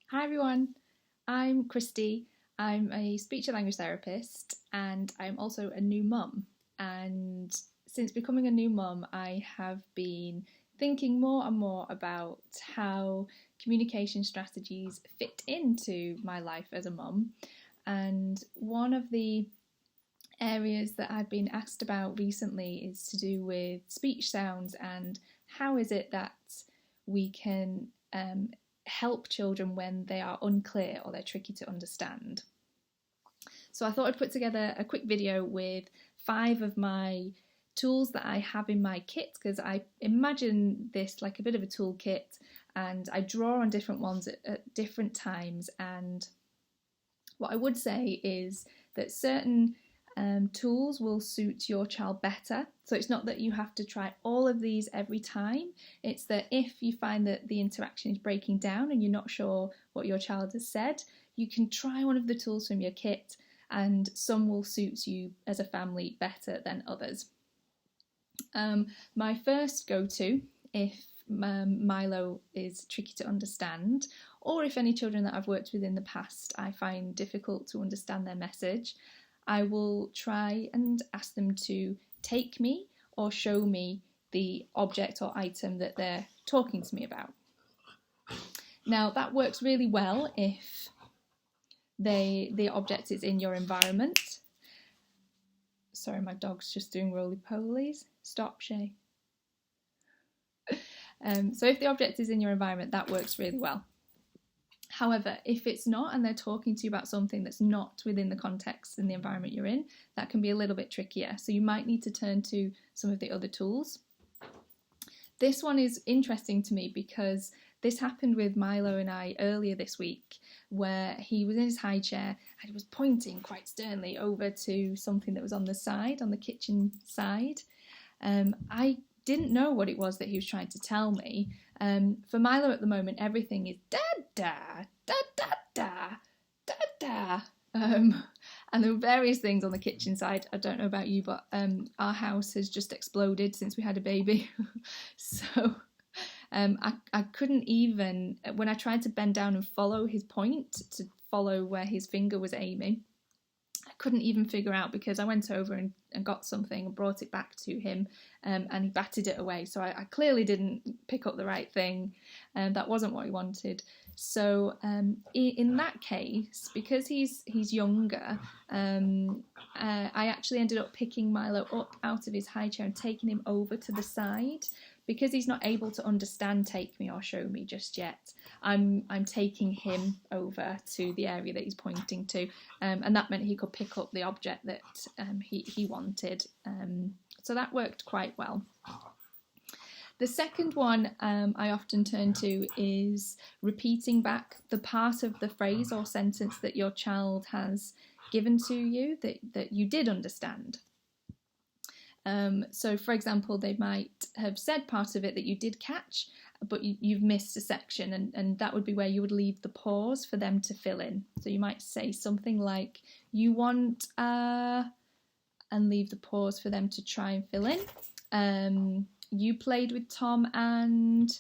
Hi everyone, I'm Christy. I'm a speech and language therapist and I'm also a new mum. And since becoming a new mum, I have been thinking more and more about how communication strategies fit into my life as a mum. And one of the areas that I've been asked about recently is to do with speech sounds and how is it that we can help children when they are unclear or they're tricky to understand. So I thought I'd put together a quick video with 5 of my tools that I have in my kit, because I imagine this like a bit of a toolkit and I draw on different ones at different times. And what I would say is that certain tools will suit your child better. So it's not that you have to try all of these every time. It's that if you find that the interaction is breaking down and you're not sure what your child has said, you can try one of the tools from your kit, and some will suit you as a family better than others. My first go-to, if Milo is tricky to understand, or if any children that I've worked with in the past I find difficult to understand their message, I will try and ask them to take me or show me the object or item that they're talking to me about. Now that works really well if the object is in your environment. Sorry, my dog's just doing roly-polies. Stop, Shay. So if the object is in your environment, that works really well. However, if it's not and they're talking to you about something that's not within the context and the environment you're in, that can be a little bit trickier. So you might need to turn to some of the other tools. This one is interesting to me because this happened with Milo and I earlier this week, where he was in his high chair and he was pointing quite sternly over to something that was on the side, on the kitchen side. I didn't know what it was that he was trying to tell me. For Milo at the moment, everything is da-da, da-da-da, da-da. And there were various things on the kitchen side. I don't know about you, but our house has just exploded since we had a baby. So I couldn't even, when I tried to bend down and follow his point, to follow where his finger was aiming, I couldn't even figure out, because I went over and got something and brought it back to him, and he batted it away. So I clearly didn't pick up the right thing, and that wasn't what he wanted. So in that case, because he's younger, I actually ended up picking Milo up out of his high chair and taking him over to the side. Because he's not able to understand take me or show me just yet, I'm taking him over to the area that he's pointing to, and that meant he could pick up the object that he wanted. So that worked quite well. The second one I often turn to is repeating back the part of the phrase or sentence that your child has given to you that you did understand. So for example, they might have said part of it that you did catch, but you've missed a section, and that would be where you would leave the pause for them to fill in. So you might say something like, you want and leave the pause for them to try and fill in. You played with Tom, and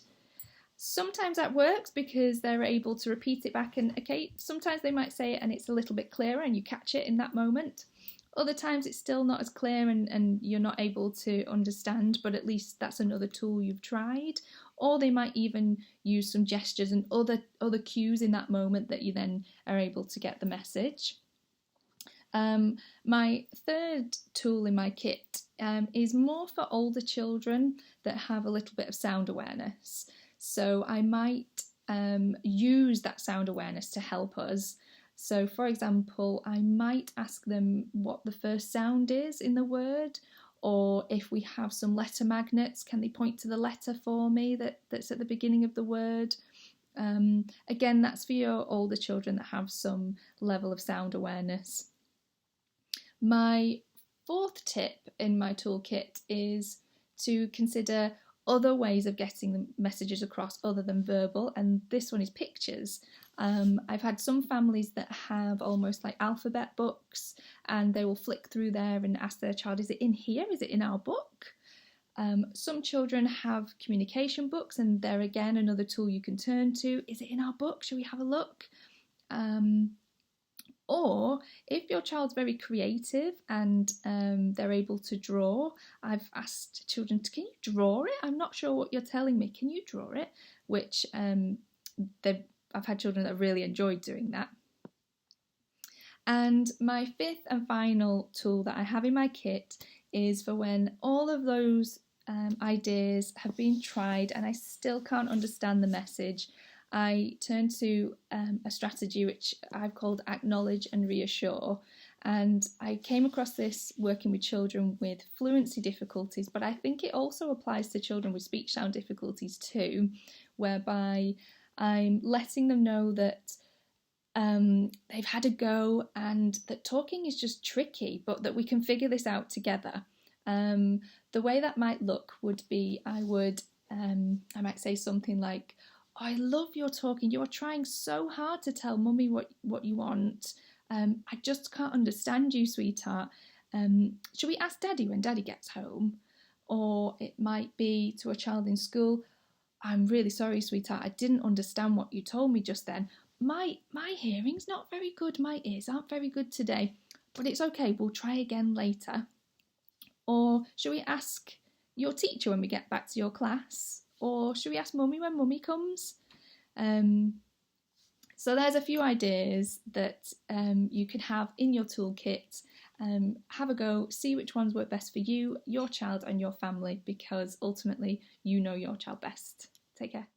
sometimes that works because they're able to repeat it back, and okay, sometimes they might say it and it's a little bit clearer and you catch it in that moment. Other times it's still not as clear and you're not able to understand, but at least that's another tool you've tried. Or they might even use some gestures and other cues in that moment that you then are able to get the message. My third tool in my kit is more for older children that have a little bit of sound awareness. So I might use that sound awareness to help us. So for example, I might ask them what the first sound is in the word, or if we have some letter magnets, can they point to the letter for me that's at the beginning of the word? Again, that's for your older children that have some level of sound awareness. My fourth tip in my toolkit is to consider other ways of getting the messages across other than verbal, and this one is pictures. I've had some families that have almost like alphabet books, and they will flick through there and ask their child, is it in here? Is it in our book? Some children have communication books, and they're again another tool you can turn to. Is it in our book? Shall we have a look? Or if your child's very creative and they're able to draw, I've asked children, can you draw it? I'm not sure what you're telling me. Can you draw it? Which I've had children that really enjoyed doing that. And my fifth and final tool that I have in my kit is for when all of those ideas have been tried and I still can't understand the message. I turn to a strategy which I've called acknowledge and reassure. And I came across this working with children with fluency difficulties, but I think it also applies to children with speech sound difficulties too, whereby I'm letting them know that they've had a go and that talking is just tricky, but that we can figure this out together. The way that might look would be I might say something like, oh, I love your talking. You are trying so hard to tell mummy what you want. I just can't understand you, sweetheart. Should we ask daddy when daddy gets home? Or it might be to a child in school, I'm really sorry, sweetheart. I didn't understand what you told me just then. My hearing's not very good. My ears aren't very good today. But it's okay. We'll try again later. Or should we ask your teacher when we get back to your class? Or should we ask mummy when mummy comes? So there's a few ideas that you can have in your toolkit. Have a go, see which ones work best for you, your child and your family, because ultimately you know your child best. Take care.